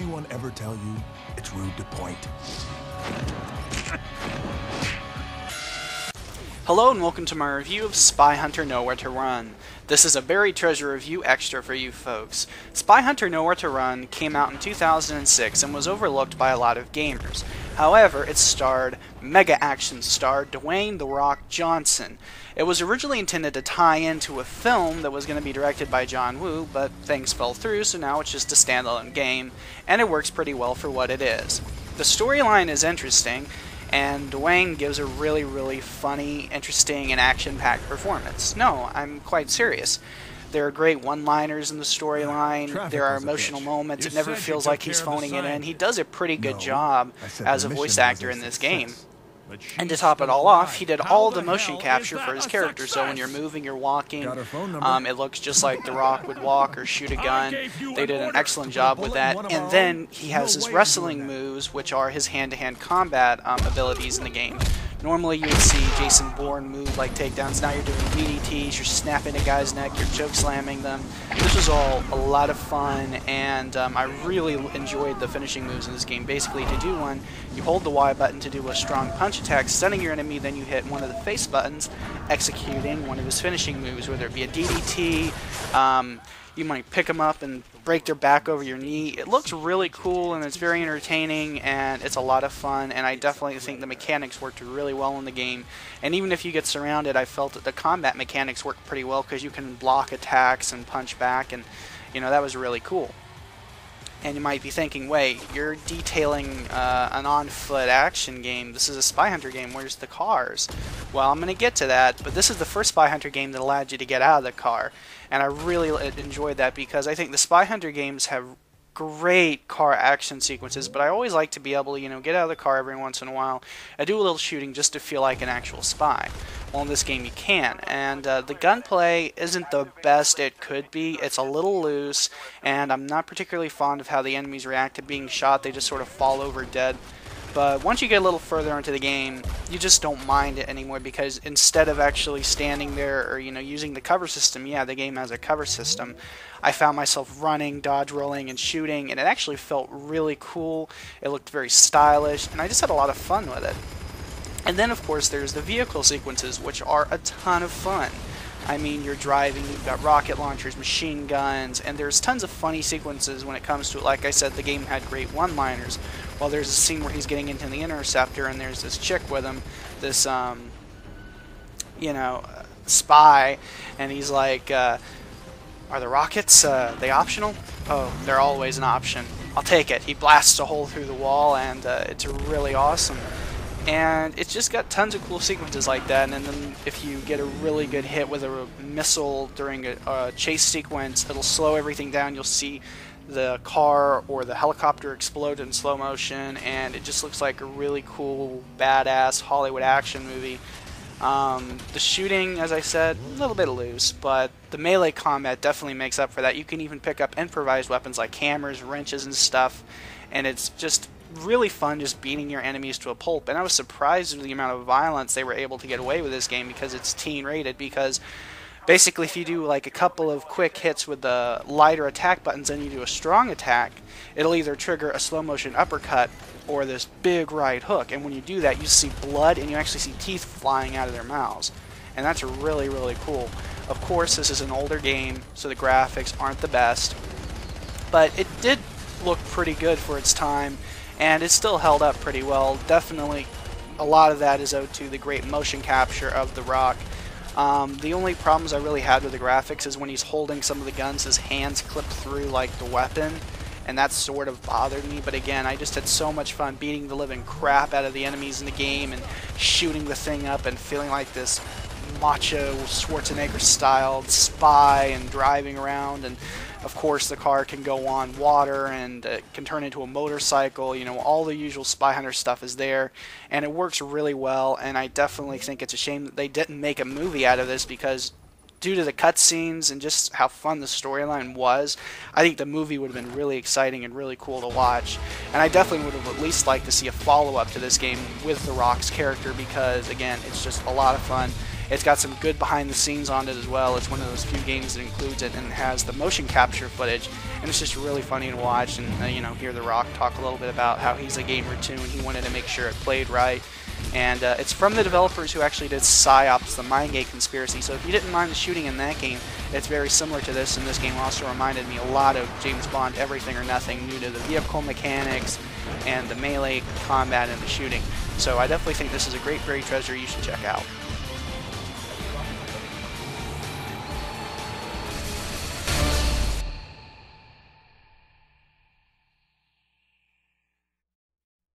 anyone ever tell you it's rude to point? Hello and welcome to my review of Spy Hunter Nowhere to Run. This is a buried treasure review extra for you folks. Spy Hunter Nowhere to Run came out in 2006 and was overlooked by a lot of gamers. However, it starred mega action star Dwayne "The Rock" Johnson. It was originally intended to tie into a film that was going to be directed by John Woo, but things fell through, so now it's just a standalone game, and it works pretty well for what it is. The storyline is interesting, and Dwayne gives a really funny, interesting, and action-packed performance. No, I'm quite serious. There are great one-liners in the storyline, there are emotional moments, it never feels like he's phoning it in. He does a pretty good job as a voice actor in this game. And to top it all off, he did all the motion capture for his character, so when you're moving, you're walking, it looks just like The Rock would walk or shoot a gun. They did an excellent job with that. And then he has his wrestling moves, which are his hand-to-hand combat abilities in the game. Normally you would see Jason Bourne move like takedowns, now you're doing DDTs, you're snapping a guy's neck, you're choke slamming them. This was all a lot of fun, and I really enjoyed the finishing moves in this game. Basically, to do one, you hold the Y button to do a strong punch attack, stunning your enemy, then you hit one of the face buttons, executing one of his finishing moves, whether it be a DDT, you might pick them up and break their back over your knee. It looks really cool and it's very entertaining and it's a lot of fun, and I definitely think the mechanics worked really well in the game. And even if you get surrounded, I felt that the combat mechanics worked pretty well because you can block attacks and punch back, and you know, that was really cool. And you might be thinking, wait, you're detailing an on-foot action game. This is a Spy Hunter game. Where's the cars? Well, I'm going to get to that, but this is the first Spy Hunter game that allowed you to get out of the car. And I really enjoyed that because I think the Spy Hunter games have great car action sequences, but I always like to be able to, you know, get out of the car every once in a while and do a little shooting just to feel like an actual spy. Well, in this game you can, and the gunplay isn't the best it could be. It's a little loose, and I'm not particularly fond of how the enemies react to being shot. They just sort of fall over dead. But once you get a little further into the game, you just don't mind it anymore, because instead of actually standing there or, you know, using the cover system, yeah, the game has a cover system, I found myself running, dodge rolling, and shooting, and it actually felt really cool. It looked very stylish, and I just had a lot of fun with it. And then, of course, there's the vehicle sequences, which are a ton of fun. I mean, you're driving, you've got rocket launchers, machine guns, and there's tons of funny sequences when it comes to it. Like I said, the game had great one-liners. Well, there's a scene where he's getting into the interceptor, and there's this chick with him, this, you know, spy, and he's like, are the rockets, they optional? Oh, they're always an option. I'll take it. He blasts a hole through the wall, and it's really awesome. And it's just got tons of cool sequences like that, and then if you get a really good hit with a missile during a chase sequence, it'll slow everything down. You'll see the car or the helicopter explode in slow motion, and it just looks like a really cool, badass Hollywood action movie. The shooting, as I said, a little bit loose, but the melee combat definitely makes up for that. You can even pick up improvised weapons like hammers, wrenches, and stuff, and it's just really fun just beating your enemies to a pulp. And I was surprised at the amount of violence they were able to get away with this game, because it's teen rated, because basically if you do like a couple of quick hits with the lighter attack buttons and you do a strong attack, it'll either trigger a slow motion uppercut or this big right hook, and when you do that you see blood and you actually see teeth flying out of their mouths, and that's really cool. Of course, this is an older game, so the graphics aren't the best, but it did look pretty good for its time, and it still held up pretty well. Definitely a lot of that is owed to the great motion capture of The Rock. The only problems I really had with the graphics is when he's holding some of the guns, his hands clip through like the weapon, and that sort of bothered me. But again, I just had so much fun beating the living crap out of the enemies in the game and shooting the thing up and feeling like this macho Schwarzenegger styled spy and driving around. And of course the car can go on water and can turn into a motorcycle. You know, all the usual Spy Hunter stuff is there, and it works really well. And I definitely think it's a shame that they didn't make a movie out of this, because due to the cutscenes and just how fun the storyline was, I think the movie would have been really exciting and really cool to watch. And I definitely would have at least liked to see a follow-up to this game with The Rock's character, because again, it's just a lot of fun. It's got some good behind the scenes on it as well. It's one of those few games that includes it and has the motion capture footage, and it's just really funny to watch and you know, hear The Rock talk a little bit about how he's a gamer too and he wanted to make sure it played right. And it's from the developers who actually did PsyOps, the Mindgate Conspiracy, so if you didn't mind the shooting in that game, it's very similar to this, and this game also reminded me a lot of James Bond Everything or Nothing, due to the vehicle mechanics and the melee combat and the shooting. So I definitely think this is a great buried treasure you should check out.